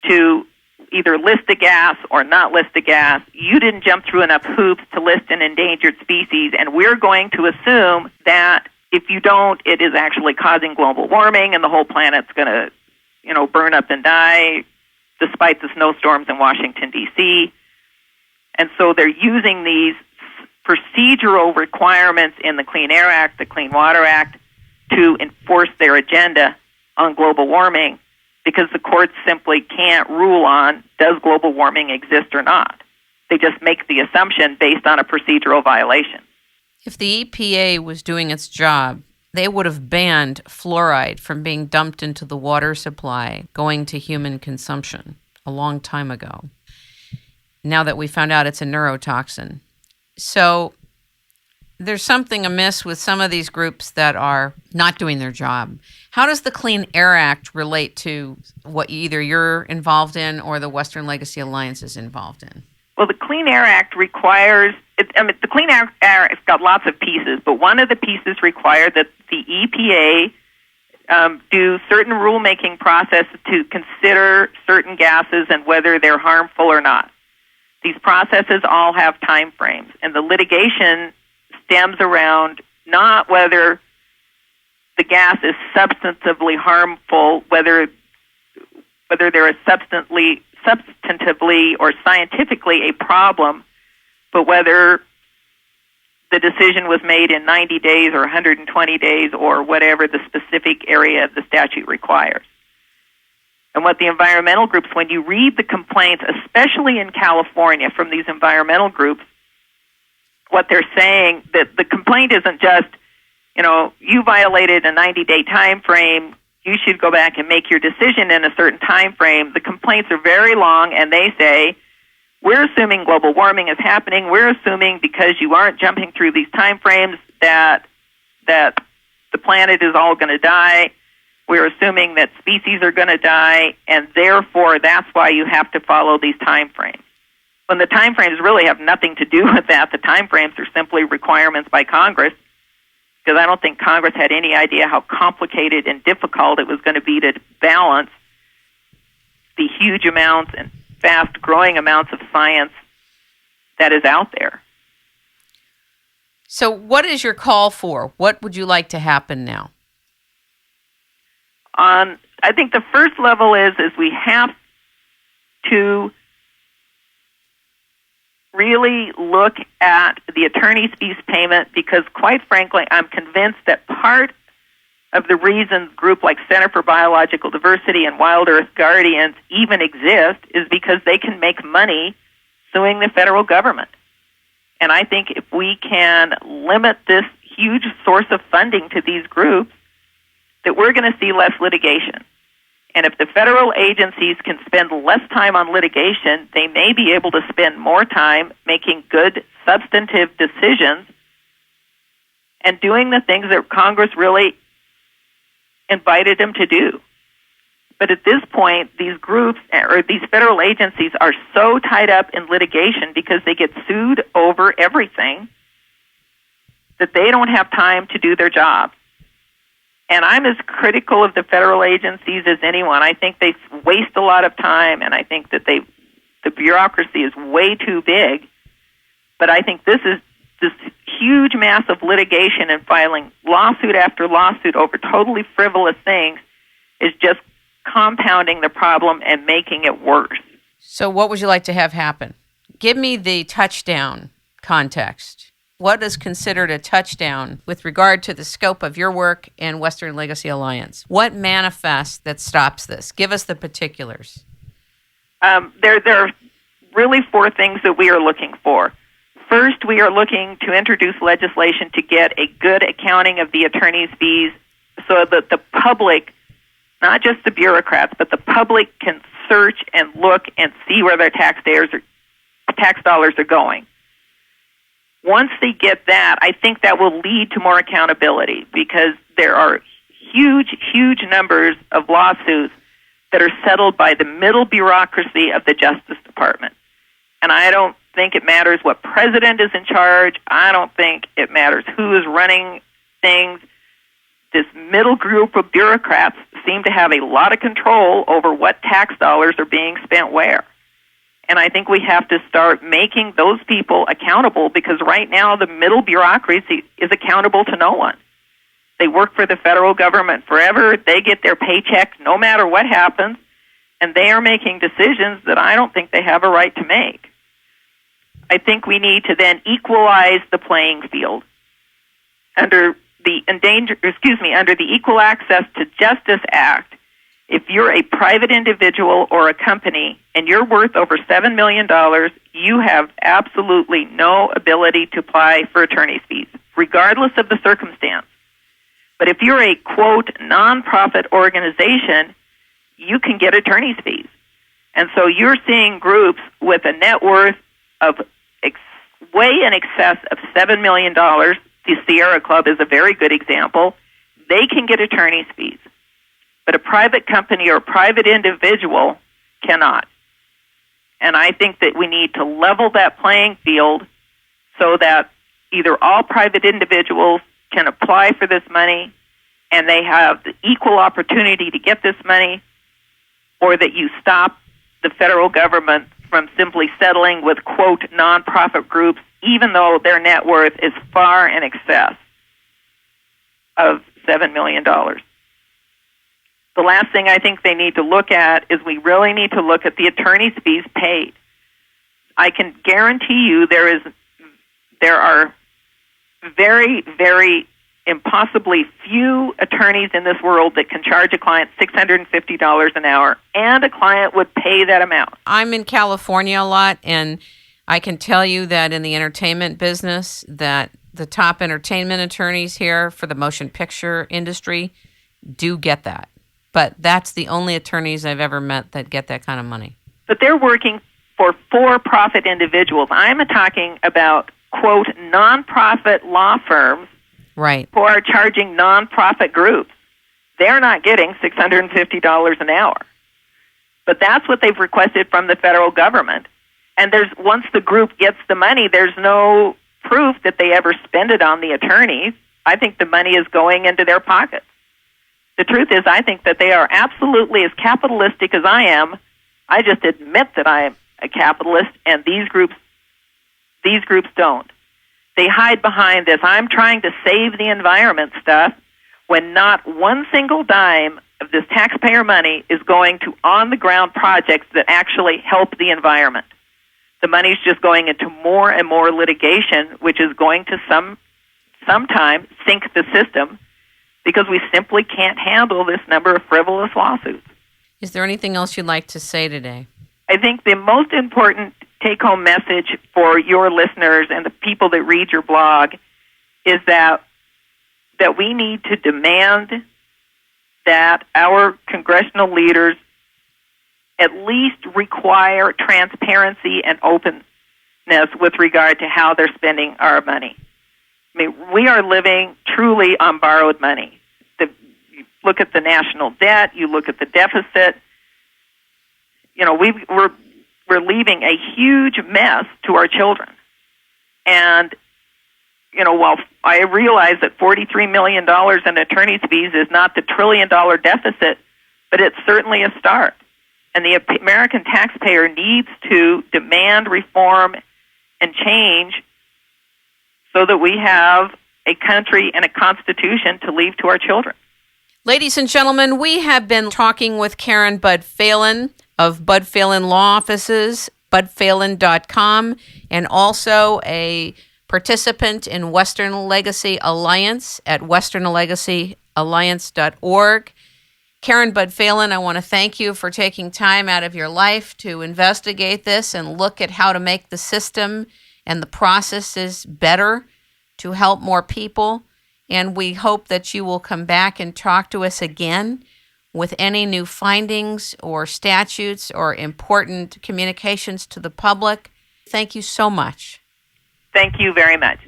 to either list a gas or not list a gas. You didn't jump through enough hoops to list an endangered species, and we're going to assume that if you don't, it is actually causing global warming and the whole planet's going to, burn up and die despite the snowstorms in Washington, D.C. And so they're using these procedural requirements in the Clean Air Act, the Clean Water Act, to enforce their agenda on global warming, because the courts simply can't rule on does global warming exist or not. They just make the assumption based on a procedural violation. If the EPA was doing its job, they would have banned fluoride from being dumped into the water supply going to human consumption a long time ago. Now that we found out it's a neurotoxin. So there's something amiss with some of these groups that are not doing their job. How does the Clean Air Act relate to what either you're involved in or the Western Legacy Alliance is involved in? Well, the Clean Air Act requires, the Clean Air Act's got lots of pieces, but one of the pieces required that the EPA do certain rulemaking processes to consider certain gases and whether they're harmful or not. These processes all have time frames, and the litigation stems around not whether the gas is substantively harmful, whether there is substantively or scientifically a problem, but whether the decision was made in 90 days or 120 days or whatever the specific area of the statute requires. And what the environmental groups, when you read the complaints, especially in California from these environmental groups, what they're saying, that the complaint isn't just, you violated a 90-day time frame, you should go back and make your decision in a certain time frame. The complaints are very long, and they say, we're assuming global warming is happening. We're assuming because you aren't jumping through these time frames that the planet is all going to die. We're assuming that species are going to die, and therefore that's why you have to follow these time frames. When the time frames really have nothing to do with that, the time frames are simply requirements by Congress, because I don't think Congress had any idea how complicated and difficult it was going to be to balance the huge amounts and fast-growing amounts of science that is out there. So what is your call for? What would you like to happen now? I think the first level is we have to really look at the attorney's fees payment, because quite frankly, I'm convinced that part of the reason groups like Center for Biological Diversity and Wild Earth Guardians even exist is because they can make money suing the federal government. And I think if we can limit this huge source of funding to these groups, that we're going to see less litigation. And if the federal agencies can spend less time on litigation, they may be able to spend more time making good, substantive decisions and doing the things that Congress really invited them to do. But at this point, these groups or these federal agencies are so tied up in litigation because they get sued over everything that they don't have time to do their job. And I'm as critical of the federal agencies as anyone. I think they waste a lot of time, and I think that the bureaucracy is way too big. But I think this huge mass of litigation and filing lawsuit after lawsuit over totally frivolous things is just compounding the problem and making it worse. So what would you like to have happen? Give me the touchdown context. What is considered a touchdown with regard to the scope of your work and Western Legacy Alliance? What manifests that stops this? Give us the particulars. There are really four things that we are looking for. First, we are looking to introduce legislation to get a good accounting of the attorney's fees so that the public, not just the bureaucrats, but the public can search and look and see where their tax dollars are going. Once they get that, I think that will lead to more accountability, because there are huge, huge numbers of lawsuits that are settled by the middle bureaucracy of the Justice Department. And I don't think it matters what president is in charge. I don't think it matters who is running things. this middle group of bureaucrats seem to have a lot of control over what tax dollars are being spent where. And I think we have to start making those people accountable, because right now the middle bureaucracy is accountable to no one. They work for the federal government forever. They get their paycheck no matter what happens, and they are making decisions that I don't think they have a right to make. I think we need to then equalize the playing field. Under the Equal Access to Justice Act, if you're a private individual or a company and you're worth over $7 million, you have absolutely no ability to apply for attorney's fees, regardless of the circumstance. But if you're a, quote, nonprofit organization, you can get attorney's fees. And so you're seeing groups with a net worth of way in excess of $7 million. The Sierra Club is a very good example. They can get attorney's fees. But a private company or a private individual cannot. And I think that we need to level that playing field so that either all private individuals can apply for this money and they have the equal opportunity to get this money, or that you stop the federal government from simply settling with, quote, nonprofit groups, even though their net worth is far in excess of $7 million. The last thing I think they need to look at is we really need to look at the attorney's fees paid. I can guarantee you there are very, very impossibly few attorneys in this world that can charge a client $650 an hour, and a client would pay that amount. I'm in California a lot, and I can tell you that in the entertainment business, that the top entertainment attorneys here for the motion picture industry do get that. But that's the only attorneys I've ever met that get that kind of money. But they're working for for-profit individuals. I'm talking about, quote, nonprofit law firms, right, who are charging nonprofit groups. They're not getting $650 an hour. But that's what they've requested from the federal government. And once the group gets the money, there's no proof that they ever spend it on the attorneys. I think the money is going into their pockets. The truth is, I think that they are absolutely as capitalistic as I am. I just admit that I am a capitalist, and these groups don't. They hide behind this, I'm trying to save the environment stuff, when not one single dime of this taxpayer money is going to on-the-ground projects that actually help the environment. The money's just going into more and more litigation, which is going to sometime sink the system, because we simply can't handle this number of frivolous lawsuits. Is there anything else you'd like to say today? I think the most important take-home message for your listeners and the people that read your blog is that we need to demand that our congressional leaders at least require transparency and openness with regard to how they're spending our money. I mean, we are living truly on borrowed money. You look at the national debt, you look at the deficit. You know, we're leaving a huge mess to our children. And, you know, while I realize that $43 million in attorney's fees is not the trillion-dollar deficit, but it's certainly a start. And the American taxpayer needs to demand reform and change so that we have a country and a constitution to leave to our children. Ladies and gentlemen, we have been talking with Karen Bud Phelan of Bud Phelan Law Offices, budphelan.com, and also a participant in Western Legacy Alliance at westernlegacyaLliance.org. Karen Bud Phelan, I want to thank you for taking time out of your life to investigate this and look at how to make the system and the processes better to help more people. And we hope that you will come back and talk to us again with any new findings or statutes or important communications to the public. Thank you so much. Thank you very much.